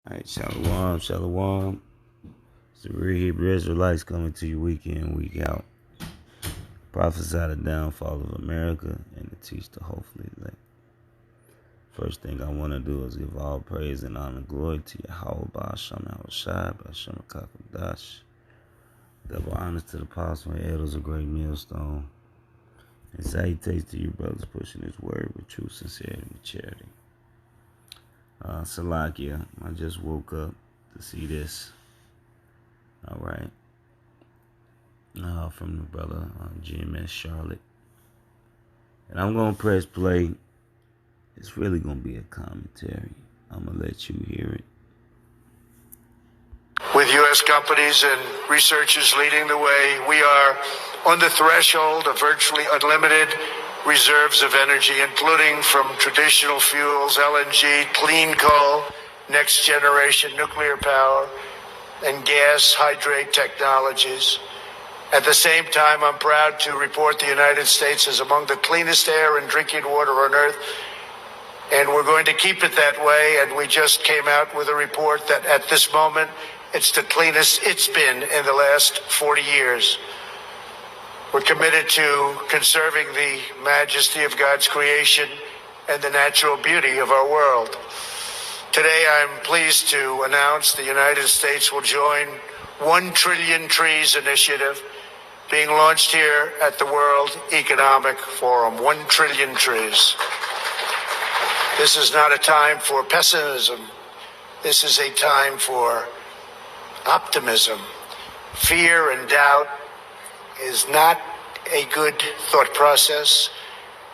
All right, Shalom, Shalom. It's the real Hebrew Israelites coming to you week in, week out. Prophesy the downfall of America and to teach the hopefully elect. First thing I want to do is give all praise and honor and glory to Yahweh Ba'Shem Yahushai, Ba'Shem Kakadash. Double honors to the apostle and elders of Great Millstone. And salutations to you brothers pushing his word with true sincerity and charity. Salakia, I just woke up to see this. All right. From the brother GMS Charlotte. And I'm going to press play. It's really going to be a commentary. I'm going to let you hear it. With U.S. companies and researchers leading the way, we are on the threshold of virtually unlimited reserves of energy, including from traditional fuels, LNG, clean coal, next generation nuclear power, and gas hydrate technologies. At the same time, I'm proud to report the United States is among the cleanest air and drinking water on earth, and we're going to keep it that way. And we just came out with a report that at this moment, it's the cleanest it's been in the last 40 years. We're committed to conserving the majesty of God's creation and the natural beauty of our world. Today, I'm pleased to announce the United States will join 1 Trillion Trees initiative being launched here at the World Economic Forum. 1 trillion trees. This is not a time for pessimism. This is a time for optimism. Fear and doubt is not a good thought process,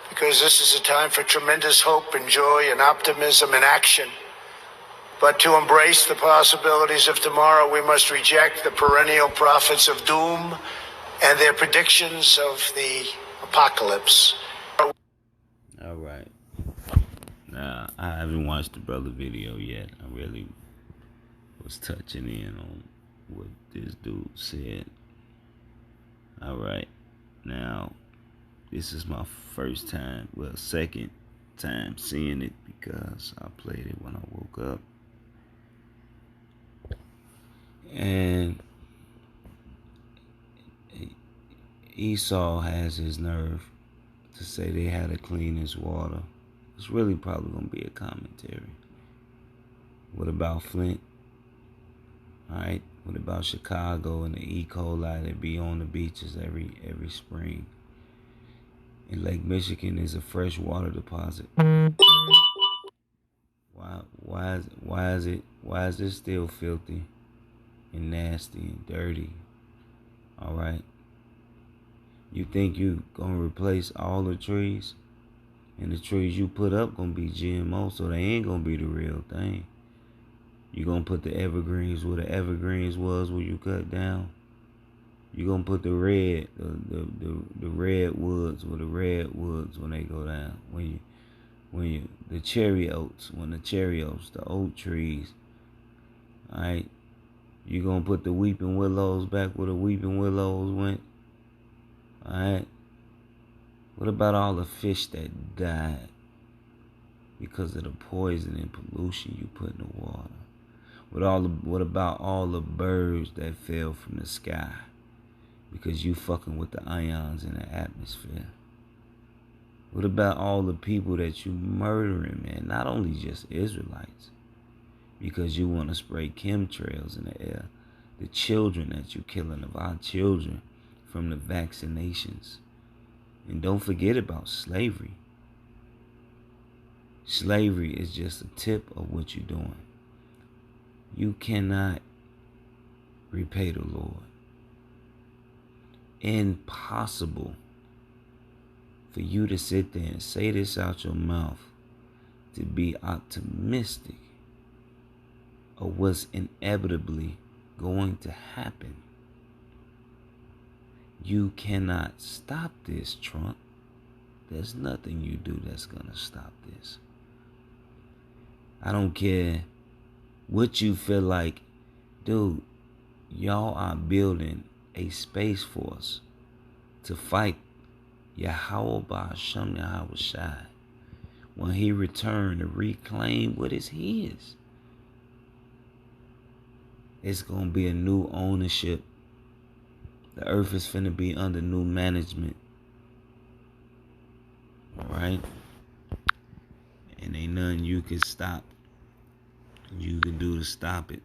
because this is a time for tremendous hope and joy and optimism and action. But to embrace the possibilities of tomorrow, we must reject the perennial prophets of doom and their predictions of the apocalypse. All right. Now, I haven't watched the brother video yet. I really was touching in on what this dude said. All right. Now, this is my first time, second time seeing it, because I played it when I woke up. And Esau has his nerve to say they had to clean his water. It's really probably going to be a commentary. What about Flint? All right. What about Chicago and the E. coli that be on the beaches every spring? And Lake Michigan is a freshwater deposit. Why is it still filthy and nasty and dirty? All right. You think you gonna replace all the trees, and the trees you put up gonna be GMO, so they ain't gonna be the real thing. You gonna put the evergreens where the evergreens was when you cut down. You gonna put the redwoods where the redwoods when they go down. The cherry oaks, the oak trees. All right. You gonna put the weeping willows back where the weeping willows went. Alright? What about all the fish that died because of the poison and pollution you put in the water? What about all the birds that fell from the sky because you fucking with the ions in the atmosphere? What about all the people that you murdering, man? Not only just Israelites, because you want to spray chemtrails in the air. The children that you killing of our children from the vaccinations. And don't forget about slavery. Slavery is just a tip of what you're doing. You cannot repay the Lord. Impossible for you to sit there and say this out your mouth to be optimistic of what's inevitably going to happen. You cannot stop this, Trump. There's nothing you do that's going to stop this. I don't care what you feel like. Dude, y'all are building a space force to fight Yahweh Ba'Shem Yahushai when he returned to reclaim what is his. It's gonna be a new ownership. The earth is finna be under new management. Alright? And ain't nothing you can stop. You can do to stop it.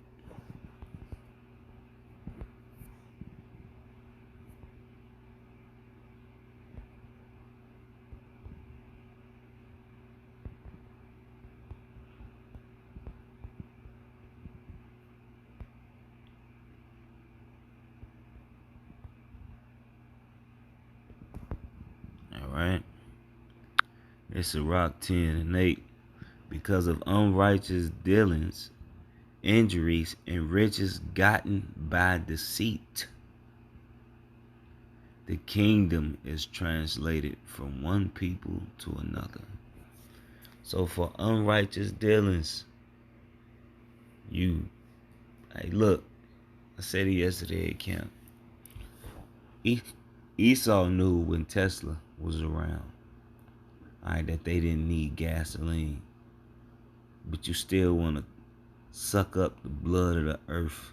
Alright? It's a rock 10 and 8. Because of unrighteous dealings, injuries, and riches gotten by deceit, the kingdom is translated from one people to another. So for unrighteous dealings, hey, look, I said it yesterday at camp. Esau knew when Tesla was around, alright, that they didn't need gasoline. But you still want to suck up the blood of the earth.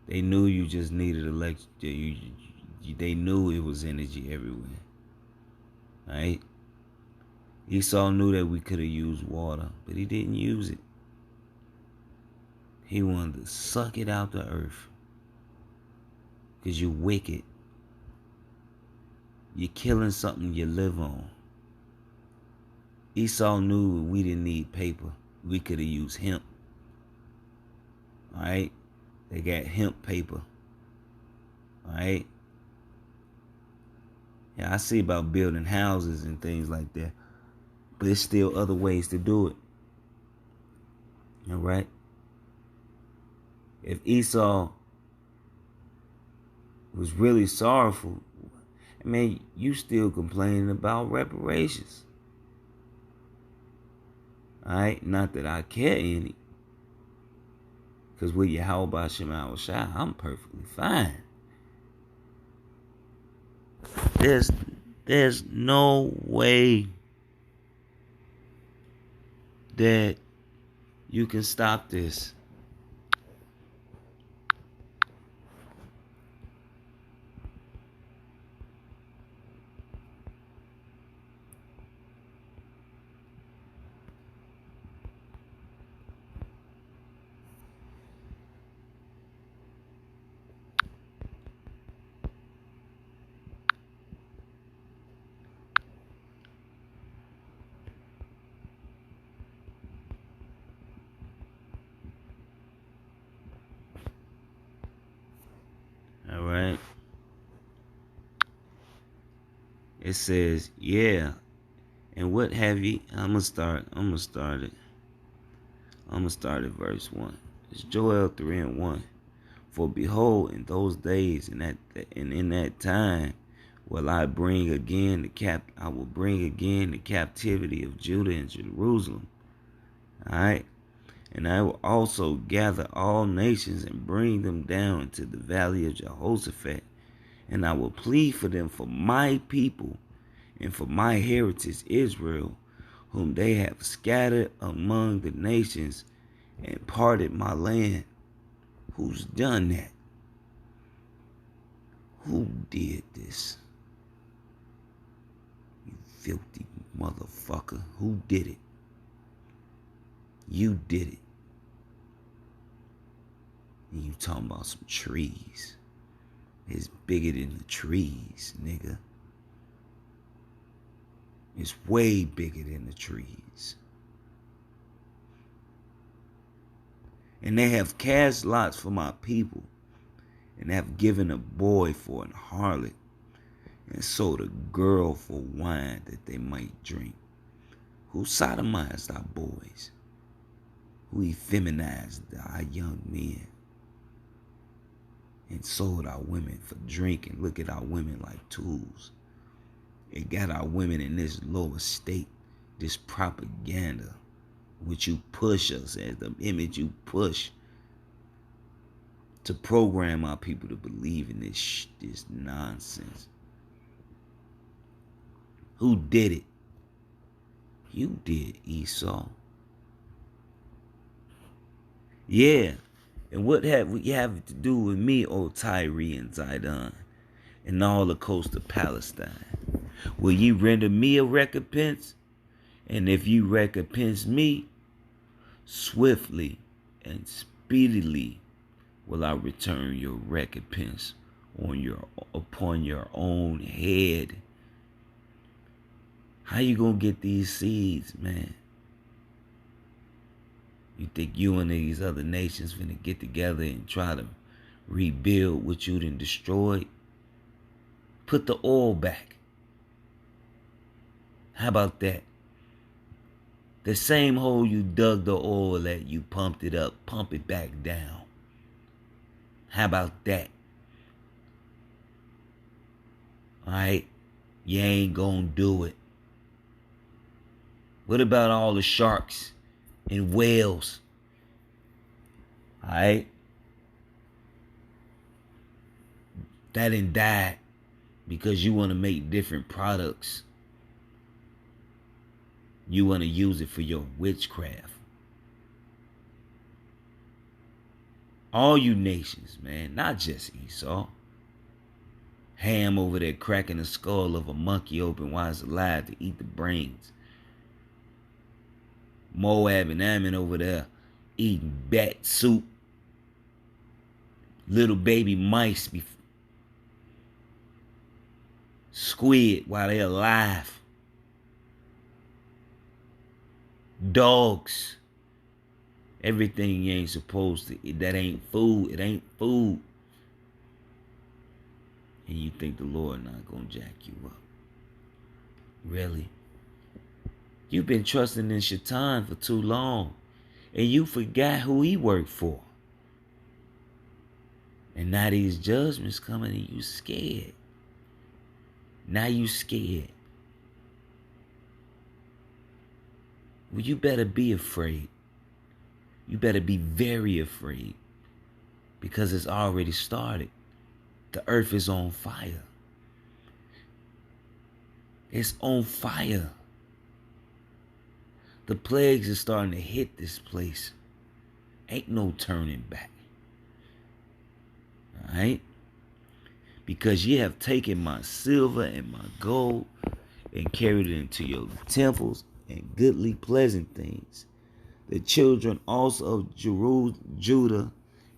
They knew you just needed electricity. They knew it was energy everywhere. Right? Esau knew that we could have used water, but he didn't use it. He wanted to suck it out the earth. Because you're wicked. You're killing something you live on. Esau knew we didn't need paper. We could have used hemp. Alright? They got hemp paper. Alright? Yeah, I see about building houses and things like that. But there's still other ways to do it. Alright? If Esau was really sorrowful, I mean, you still complaining about reparations. Alright? Not that I care any. Because with Yahweh Shema Shai, I'm perfectly fine. There's no way that you can stop this. All right. It says, yeah. And what have ye? I'm gonna start it. I'm gonna start at verse 1. It's Joel 3 and 1. For behold, in those days and in that time will I bring again the captivity of Judah and Jerusalem. Alright? And I will also gather all nations and bring them down into the valley of Jehoshaphat. And I will plead for them for my people and for my heritage Israel, whom they have scattered among the nations and parted my land. Who's done that? Who did this? You filthy motherfucker. Who did it? You did it. And you talking about some trees. It's bigger than the trees, nigga. It's way bigger than the trees. And they have cast lots for my people, and have given a boy for an harlot, and sold a girl for wine that they might drink. Who sodomized our boys? Who effeminized our young men? And sold our women for drink, and look at our women like tools. It got our women in this low estate, this propaganda, which you push us as the image you push to program our people to believe in this nonsense. Who did it? You did, Esau. Yeah. And what have we have to do with me, O Tyree and Zidon, and all the coast of Palestine? Will ye render me a recompense? And if you recompense me, swiftly and speedily will I return your recompense upon your own head. How you gonna get these seeds, man? You think you and these other nations finna get together and try to rebuild what you done destroyed? Put the oil back. How about that? The same hole you dug the oil at, you pumped it up, pump it back down. How about that? Alright? You ain't gonna do it. What about all the sharks and whales? Alright? That done died because you want to make different products. You want to use it for your witchcraft. All you nations, man, not just Esau. Ham over there cracking the skull of a monkey open while it's alive to eat the brains. Moab and Ammon over there eating bat soup. Little baby mice be squid while they're alive. Dogs. Everything you ain't supposed to. That ain't food. It ain't food. And you think the Lord not gonna jack you up. Really? You've been trusting in Shaitan for too long. And you forgot who he worked for. And now these judgments coming and you scared. Now you scared. Well, you better be afraid. You better be very afraid. Because it's already started. The earth is on fire. It's on fire. The plagues are starting to hit this place. Ain't no turning back. Alright? Because ye have taken my silver and my gold and carried it into your temples and goodly pleasant things. The children also of Judah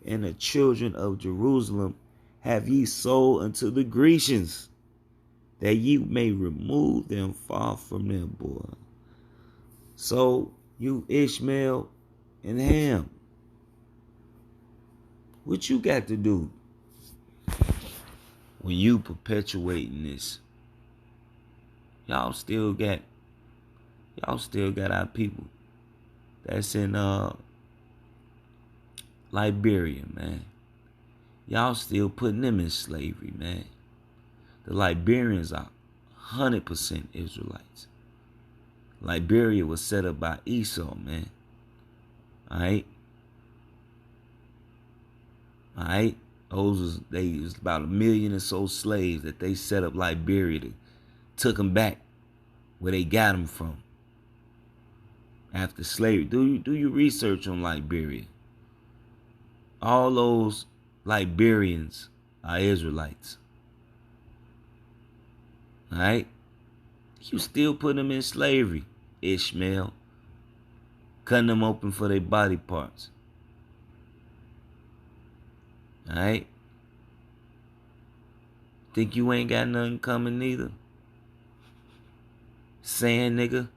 and the children of Jerusalem have ye sold unto the Grecians, that ye may remove them far from their border. So you Ishmael and Ham, what you got to do when you perpetuating this? Y'all still got our people that's in Liberia, man. Y'all still putting them in slavery, man. The Liberians are 100% Israelites. Liberia was set up by Esau, man. Alright? Alright? Those was about 1 million or so slaves that they set up Liberia to took them back where they got them from. After slavery. Do your research on Liberia. All those Liberians are Israelites. Alright? You still put them in slavery, Ishmael. Cutting them open for their body parts. Alright? Think you ain't got nothing coming neither? Sand nigga?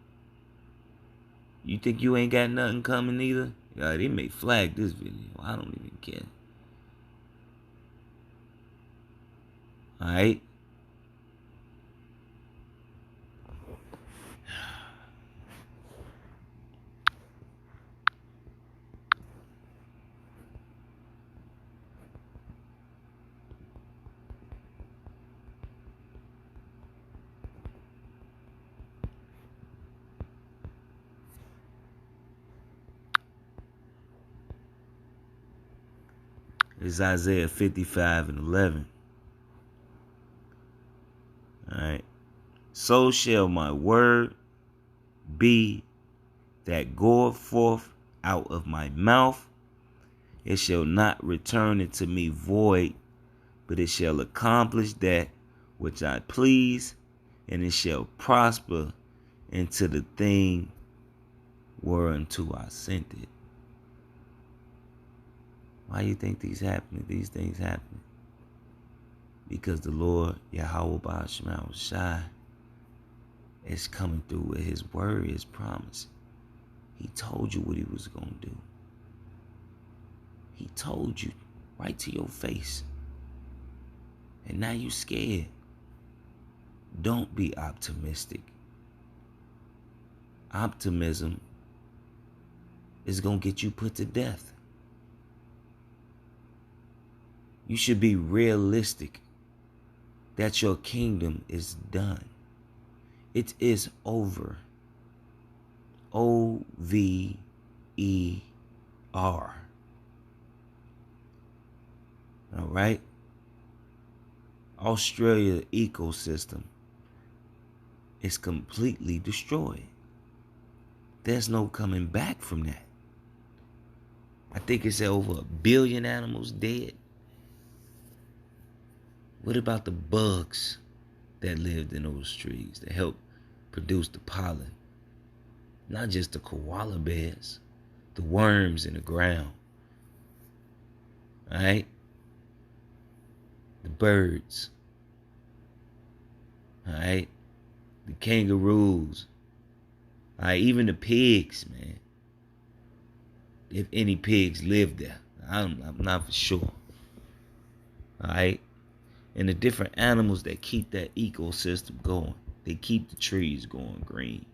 You think you ain't got nothing coming either? Yeah, they may flag this video. I don't even care. Alright? It's Isaiah 55 and 11. Alright. So shall my word be that goeth forth out of my mouth. It shall not return unto me void, but it shall accomplish that which I please, and it shall prosper into the thing whereunto I sent it. Why do you think these things happen? Because the Lord, Yahweh Baal Shema Shai, is coming through with his word, his promise. He told you what he was going to do. He told you right to your face. And now you scared. Don't be optimistic. Optimism is going to get you put to death. You should be realistic that your kingdom is done. It is over. OVER. All right? Australia ecosystem is completely destroyed. There's no coming back from that. I think it's over 1 billion animals dead. What about the bugs that lived in those trees that helped produce the pollen? Not just the koala bears, the worms in the ground. All right? The birds. All right? The kangaroos. All right? Even the pigs, man. If any pigs live there. I'm not for sure. All right? And the different animals that keep that ecosystem going. They keep the trees going green.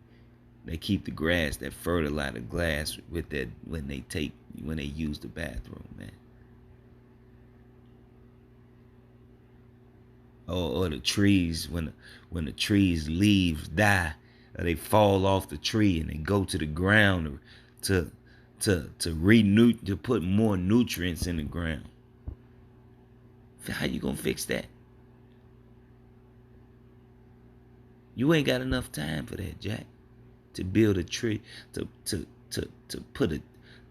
They keep the grass, that fertilizer glass with that when they use the bathroom, man. Or the trees, when the trees leaves die, or they fall off the tree and they go to the ground to put more nutrients in the ground. How you gonna fix that? You ain't got enough time for that, Jack. To build a tree, to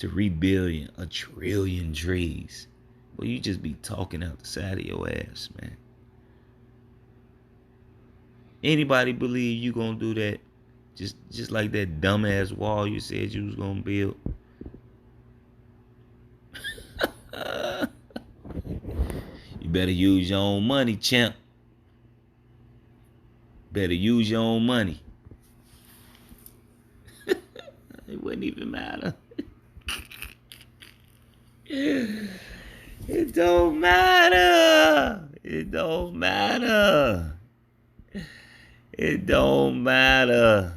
rebuild 1 trillion trees. Well, you just be talking out the side of your ass, man. Anybody believe you gonna do that? Just like that dumbass wall you said you was gonna build. You better use your own money, champ. Better use your own money. It wouldn't even matter. It don't matter. It don't matter. It don't matter.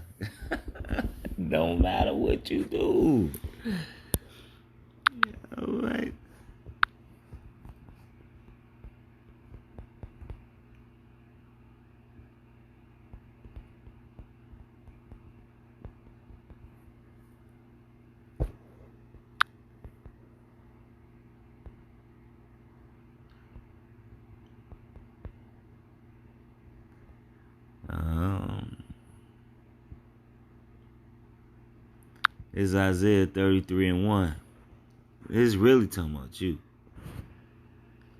It don't matter what you do. All right. It's Isaiah 33:1. It's really talking about you.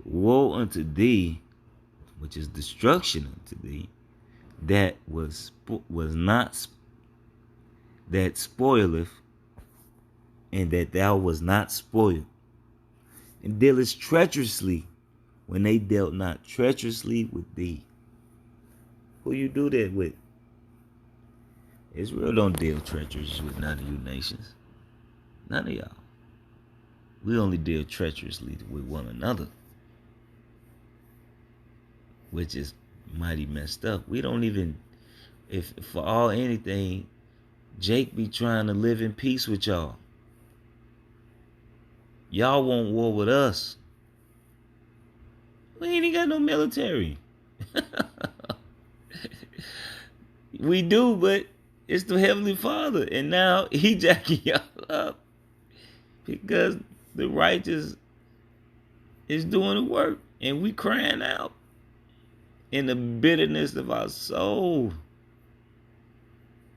Woe unto thee, which is destruction unto thee, that was not that spoileth, and that thou was not spoiled, and dealest treacherously when they dealt not treacherously with thee. Who you do that with? Israel don't deal treacherously with none of you nations. None of y'all. We only deal treacherously with one another, which is mighty messed up. We don't even, if for all anything, Jake be trying to live in peace with y'all. Y'all want war with us. We ain't got no military. We do, but it's the Heavenly Father. And now he jacking y'all up because the righteous is doing the work. And we crying out in the bitterness of our soul.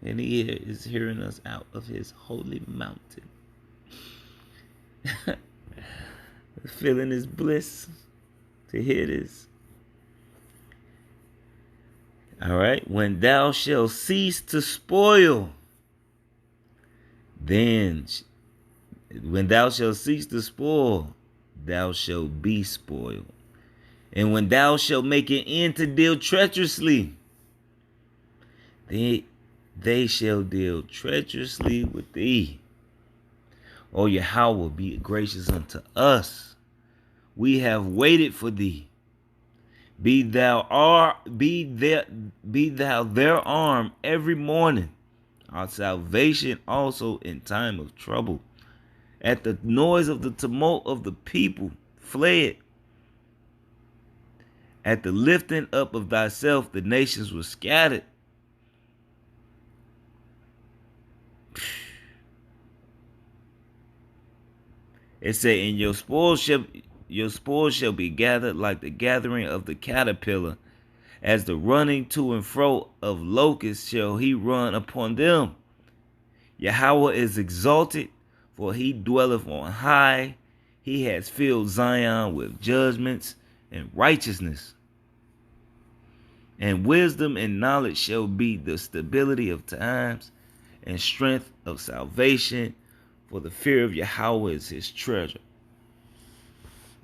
And he is hearing us out of his holy mountain. Feeling is bliss to hear this. All right. When thou shalt cease to spoil, then when thou shalt cease to spoil, thou shalt be spoiled. And when thou shalt make an end to deal treacherously, they shall deal treacherously with thee. O Yahweh, be gracious unto us. We have waited for thee. Be thou their arm every morning, our salvation also in time of trouble. At the noise of the tumult of the people fled. At the lifting up of thyself, the nations were scattered. It said, and your spoil shall be gathered like the gathering of the caterpillar, as the running to and fro of locusts shall he run upon them. Yahweh is exalted, for he dwelleth on high. He has filled Zion with judgments and righteousness. And wisdom and knowledge shall be the stability of times and strength of salvation, for the fear of Yahweh is his treasure.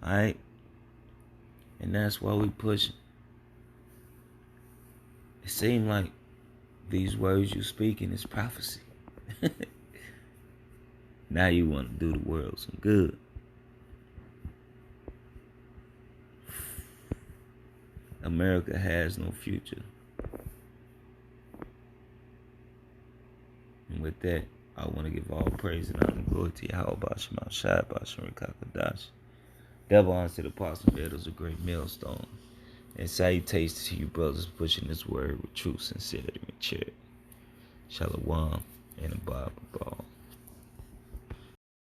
All right? And that's why we push it. It seems like these words you speaking is prophecy. Now you want to do the world some good. America has no future. And with that, I want to give all praise and honor and glory to Yahweh Basham Al-Shai, Basham Rekakadash. Devil honors to the apostle is a great millstone. And salutations to you brothers pushing this word with true sincerity and charity. Shalom and a Bible ball.